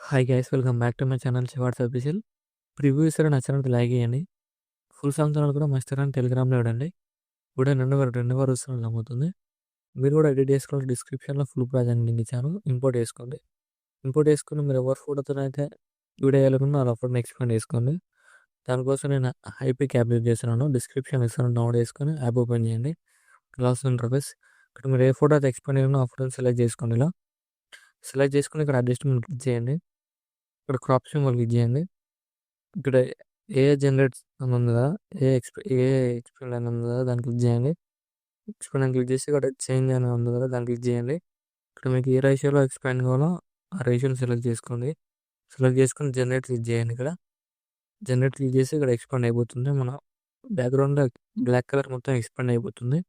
Hi guys welcome back to my channel Shivars official. Preview ఇస్తారో నచ్చినట్టు like చేయండి. Full song channel కూడా మా ఇస్తారని టెలిగ్రామ్లో ఇవ్వండి. కూడా రెండు వారు వస్తున్నారు నమ్ముతుంది. మీరు కూడా ఎడిట్ చేసుకోవాలి. డిస్క్రిప్షన్లో ఫుల్ ప్రాజెక్ట్ లింక్ ఇచ్చాను. ఇంపోర్ట్ చేసుకోండి. ఇంపోర్ట్ చేసుకుని మీరు ఎవరి ఫోటోతో అయితే వీడియో వేయాలనుకున్నా అలా ఫోటోని ఎక్స్పాండ్ చేసుకోండి. దానికోసం నేను ఐపీ యాప్ యూజ్ చేస్తున్నాను. డిస్క్రిప్షన్ ఇస్తాను, డౌన్లోడ్ చేసుకొని యాప్ ఓపెన్ చేయండి. ఇలా వస్తుంది ఇంటర్ఫేస్. ఇక్కడ మీరు ఏ ఫోటో అయితే ఎక్స్పాండ్ చేయాలో ఆ ఫోటోని సెలెక్ట్ చేసుకోండి. ఇలా సెలెక్ట్ చేసుకుని ఇక్కడ అడ్జస్ట్మెంట్ క్లిక్ చేయండి. ఇక్కడ క్రాప్ సింబల్ క్లిక్ చేయండి. ఇక్కడ ఏ జనరేట్ అని ఉంది కదా, ఏ ఎక్స్పెండ్ అని ఉంది కదా, దాన్ని క్లిక్ చేయండి. ఎక్స్పెండ్ అని క్లిక్ చేసి ఇక్కడ చేంజ్ అని ఉంది కదా, దాన్ని క్లిక్ చేయండి. ఇక్కడ మీకు ఏ రేషియోలో ఎక్స్పాండ్ కావాలో ఆ రేషియోని సెలెక్ట్ చేసుకోండి. సెలెక్ట్ చేసుకొని జనరేట్ క్లిక్ చేయండి. ఇక్కడ జనరేట్ క్లిక్ చేసి ఇక్కడ ఎక్స్పాండ్ అయిపోతుంది. మన బ్యాక్గ్రౌండ్ బ్లాక్ కలర్ మొత్తం ఎక్స్పాండ్ అయిపోతుంది.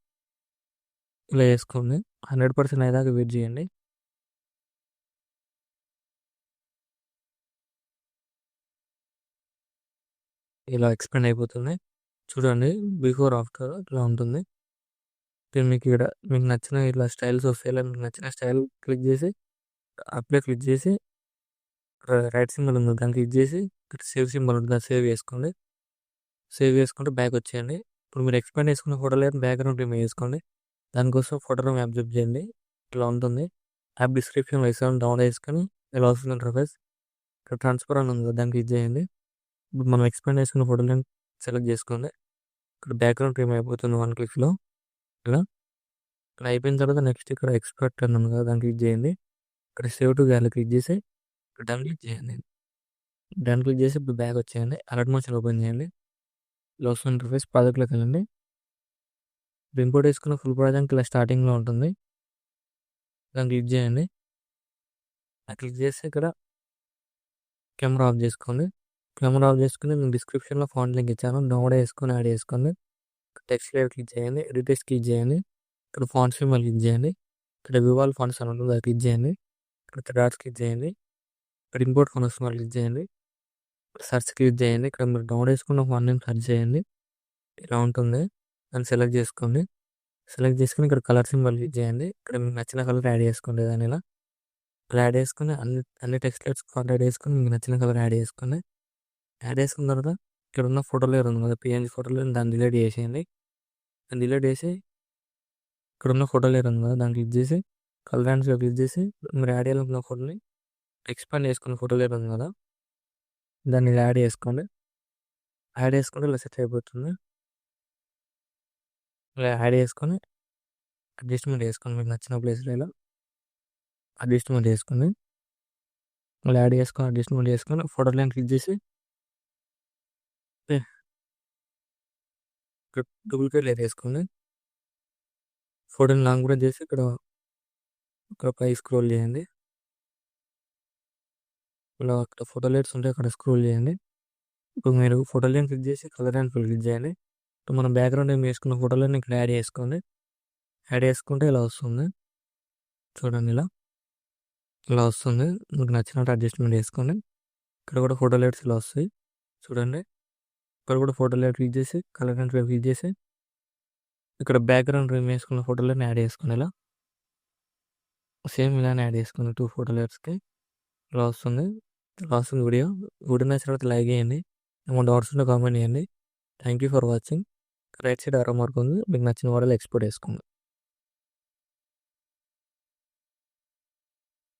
ఇలా వేసుకోండి. 100% అయ్యేదాకా వెయిట్ చేయండి. ఇలా ఎక్స్పాండ్ అయిపోతుంది. చూడండి, బిఫోర్ ఆఫ్టర్ ఇలా ఉంటుంది. మీకు నచ్చిన ఇట్లా స్టైల్స్ వస్తాయి. ఇలా మీకు నచ్చిన స్టైల్ క్లిక్ చేసి అప్లై క్లిక్ చేసి రైట్ సింబల్ ఉంది దాన్ని క్లిక్ చేసి ఇక్కడ సేవ్ సింబల్ ఉంటుంది, దాన్ని సేవ్ చేసుకోండి. సేవ్ చేసుకుంటే బ్యాక్ వచ్చేయండి. ఇప్పుడు మీరు ఎక్స్పాండ్ చేసుకున్న ఫోటోలో బ్యాక్గ్రౌండ్ రిమూవ్ చేసుకోండి. దానికోసం ఫోటో రూమ్ యాప్ జప్ చేయండి. ఇలా ఉంటుంది. యాప్ డిస్క్రిప్షన్ వేసాను, డౌన్లోడ్ చేసుకొని ఇలా వస్తుంది ఇంటర్ఫేస్. ఇక్కడ ట్రాన్స్ఫర్ అని ఉంది, దాన్ని క్లిక్ చేయండి. ఇప్పుడు మనం ఎక్స్పాండ్ చేసుకున్న ఫోటోలను సెలెక్ట్ చేసుకోండి. ఇక్కడ బ్యాక్గ్రౌండ్ రిమూవ్ అయిపోతుంది 1 క్లిక్లో. ఇలా ఇక్కడ అయిపోయిన తర్వాత నెక్స్ట్ ఇక్కడ ఎక్స్పోర్ట్ అని ఉంది కదా, దాన్ని క్లిక్ చేయండి. ఇక్కడ సేవ్ టు గ్యాలరీ క్లిక్ చేసి ఇక్కడ డన్ క్లిక్ చేయండి. డన్ క్లిక్ చేసి ఇప్పుడు బ్యాక్ వచ్చేయండి. అలర్ట్ మోషన్ ఓపెన్ చేయండి. ఇలా వస్తుంది ఇంటర్ఫేస్. ప్రాజెక్ట్లోకి వెళ్ళండి. ఇప్పుడు ఇంపోర్ట్ చేసుకున్న ఫుల్ ప్రాజెక్ట్ ఇలా స్టార్టింగ్లో ఉంటుంది. దాన్ని క్లిక్ చేయండి. క్లిక్ చేసి ఇక్కడ కెమెరా ఆఫ్ చేసుకోండి. కెమెరా ఆఫ్ చేసుకుని నేను డిస్క్రిప్షన్లో ఫాంట్ లింక్ ఇచ్చాను, డౌన్లోడ్ చేసుకొని యాడ్ చేసుకోండి. టెక్స్ట్ లేయర్ క్లిక్ చేయండి. ఎడిట్ క్లిక్ చేయండి. ఇక్కడ ఫాంట్ సింబల్ క్లిక్ చేయండి. ఇక్కడ వివాల్ ఫాంట్స్ అని ఉంటుంది, అది క్లిక్ చేయండి. ఇక్కడ డాట్స్ క్లిక్ చేయండి. ఇక్కడ ఇంపోర్ట్ ఫోన్ వస్తుంది, క్లిక్ చేయండి. సర్చ్ క్లిక్ చేయండి. ఇక్కడ మీరు డౌన్లోడ్ చేసుకున్న ఫోన్ నేమ్ సర్చ్ చేయండి. ఇలా ఉంటుంది. దాన్ని సెలెక్ట్ చేసుకోండి. సెలెక్ట్ చేసుకుని ఇక్కడ కలర్ సింబల్ క్లిక్ చేయండి. ఇక్కడ మీకు నచ్చిన కలర్ యాడ్ చేసుకోండి. దాన్ని ఇలా యాడ్ చేసుకుని అన్ని టెక్స్ట్ లెట్స్ యాడ్ చేసుకుని మీకు నచ్చిన కలర్ యాడ్ చేసుకోండి. యాడ్ చేసుకున్న తర్వాత ఇక్కడ ఉన్న ఫోటో లేయర్ ఉంది కదా, పిఎన్జీ ఫోటో లేయర్, దాన్ని డిలీట్ చేసేయండి. దాన్ని డిలీట్ చేసి ఇక్కడ ఉన్న ఫోటో లేయర్ ఉంది కదా, దాన్ని క్లిక్ చేసి కలర్ హ్యాండ్స్లో క్లిక్ చేసి మీరు యాడ్ చేయాలనుకున్న ఫోటోని ఎక్స్పాండ్ చేసుకున్న ఫోటో లేయర్ ఉంది కదా, దాన్ని ఇలా యాడ్ చేసుకోండి. యాడ్ చేసుకుంటే ఇలా సెట్ అయిపోతుంది. ఇలా యాడ్ చేసుకొని అడ్జస్ట్మెంట్ చేసుకోండి. మీకు నచ్చిన ప్లేస్లో ఇలా అడ్జస్ట్మెంట్ చేసుకొని ఇలా యాడ్ చేసుకొని అడ్జస్ట్మెంట్ చేసుకొని ఫోటో లైన్ క్లిక్ చేసి ఇక్కడ డూప్లికేట్ లేయర్ వేసుకోండి. ఫోటోని లాంగ్ కూడా చేసి ఇక్కడ పై స్క్రోల్ చేయండి. ఇలా అక్కడ ఫోటో లైట్స్ ఉంటే అక్కడ స్క్రోల్ చేయండి. ఇప్పుడు మీరు ఫోటో లైన్ క్లిక్ చేసి కలర్ అండ్ క్లిక్ చేయండి. ఇప్పుడు మనం బ్యాక్గ్రౌండ్ ఏం వేసుకున్న ఫోటోలను ఇక్కడ యాడ్ చేసుకోండి. యాడ్ చేసుకుంటే ఇలా వస్తుంది. చూడండి, ఇలా వస్తుంది. మీకు నచ్చినట్టు అడ్జస్ట్మెంట్ చేసుకోండి. ఇక్కడ కూడా ఫోటో లైట్స్ ఇలా వస్తాయి. చూడండి, ఇక్కడ కూడా ఫోటో లైట్ క్లిక్ చేసి కలర్ అండ్ క్లిక్ చేసి ఇక్కడ బ్యాక్గ్రౌండ్ రిమూవ్ చేసుకున్న ఫోటోలను యాడ్ చేసుకోండి. ఇలా సేమ్ ఇలానే యాడ్ చేసుకుని 2 ఫోటో లైట్స్కి ఇలా వస్తుంది. వీడియో నచ్చిన తర్వాత లైక్ చేయండి. ఏమైనా డౌట్స్ ఉంటే కామెంట్ చేయండి. Thank you for watching. Right side ఆరో మార్క్ ఉంది, మీకు నచ్చిన మోడల్ ఎక్స్పోర్ట్ చేసుకోండి.